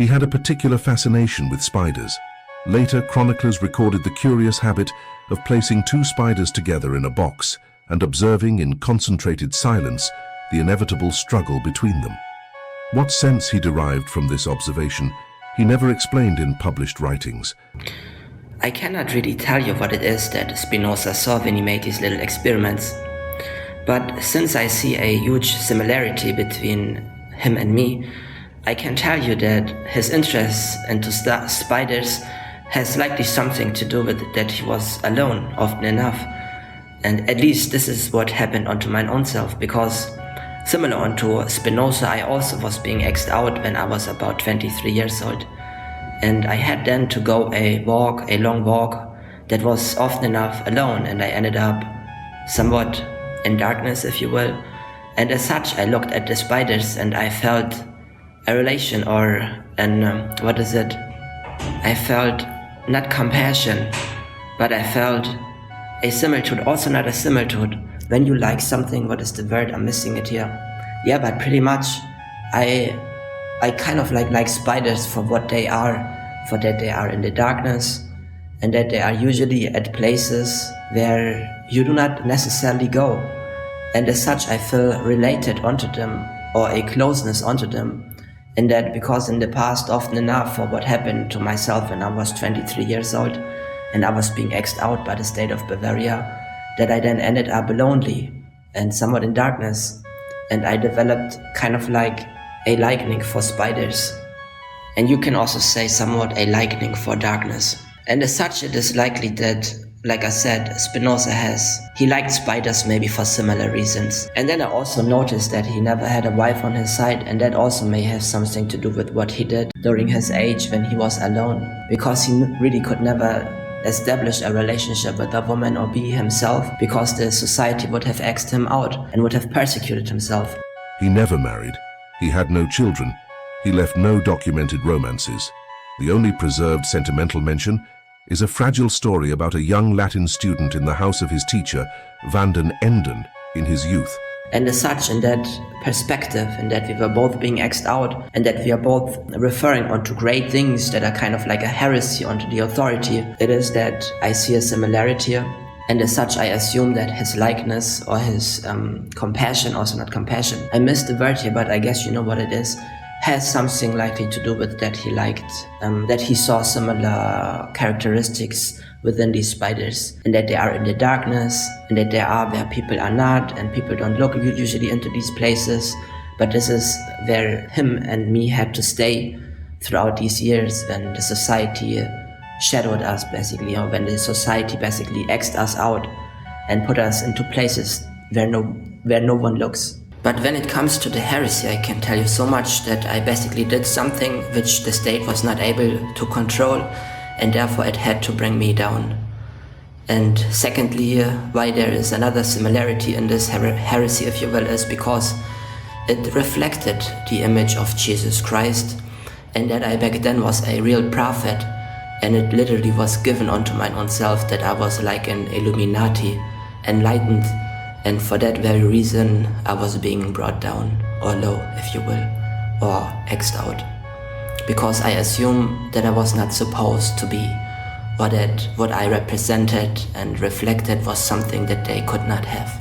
He had a particular fascination with spiders. Later, chroniclers recorded the curious habit of placing two spiders together in a box and observing in concentrated silence the inevitable struggle between them. What sense he derived from this observation, he never explained in published writings. I cannot really tell you what it is that Spinoza saw when he made these little experiments. But since I see a huge similarity between him and me, I can tell you that his interest into spiders has likely something to do with it that he was alone often enough. And at least this is what happened unto my own self, because similar unto Spinoza, I also was being X'd out when I was about 23 years old. And I had then to go a long walk that was often enough alone, and I ended up somewhat in darkness, if you will. And as such, I looked at the spiders and I felt a relation I felt not compassion, but I felt a similitude, also not a similitude. When you like something, what is the word? I'm missing it here. Yeah, but pretty much I kind of like spiders for what they are, for that they are in the darkness and that they are usually at places where you do not necessarily go. And as such, I feel related onto them, or a closeness onto them. And that because in the past, often enough, for what happened to myself when I was 23 years old and I was being X'd out by the state of Bavaria, that I then ended up lonely and somewhat in darkness. And I developed kind of like a liking for spiders. And you can also say somewhat a liking for darkness. And as such, it is likely that, like I said, Spinoza he liked spiders maybe for similar reasons. And then I also noticed that he never had a wife on his side, and that also may have something to do with what he did during his age when he was alone, because he really could never establish a relationship with a woman or be himself, because the society would have X'd him out and would have persecuted himself. He never married. He had no children. He left no documented romances. The only preserved sentimental mention is a fragile story about a young Latin student in the house of his teacher, Van den Enden, in his youth. And as such, in that perspective, in that we were both being X'd out, and that we are both referring onto great things that are kind of like a heresy onto the authority, it is that I see a similarity. And as such, I assume that his likeness or his compassion, also not compassion, I missed the word here, but I guess you know what it is, has something likely to do with that he liked, that he saw similar characteristics within these spiders, and that they are in the darkness, and that they are where people are not, and people don't look usually into these places, but this is where him and me had to stay throughout these years when the society shadowed us basically, or when the society basically X'd us out and put us into places where no one looks. But when it comes to the heresy, I can tell you so much that I basically did something which the state was not able to control, and therefore it had to bring me down. And secondly, why there is another similarity in this heresy, if you will, is because it reflected the image of Jesus Christ, and that I back then was a real prophet, and it literally was given unto mine own self that I was like an Illuminati, enlightened. And for that very reason, I was being brought down, or low, if you will, or X'd out. Because I assume that I was not supposed to be, or that what I represented and reflected was something that they could not have.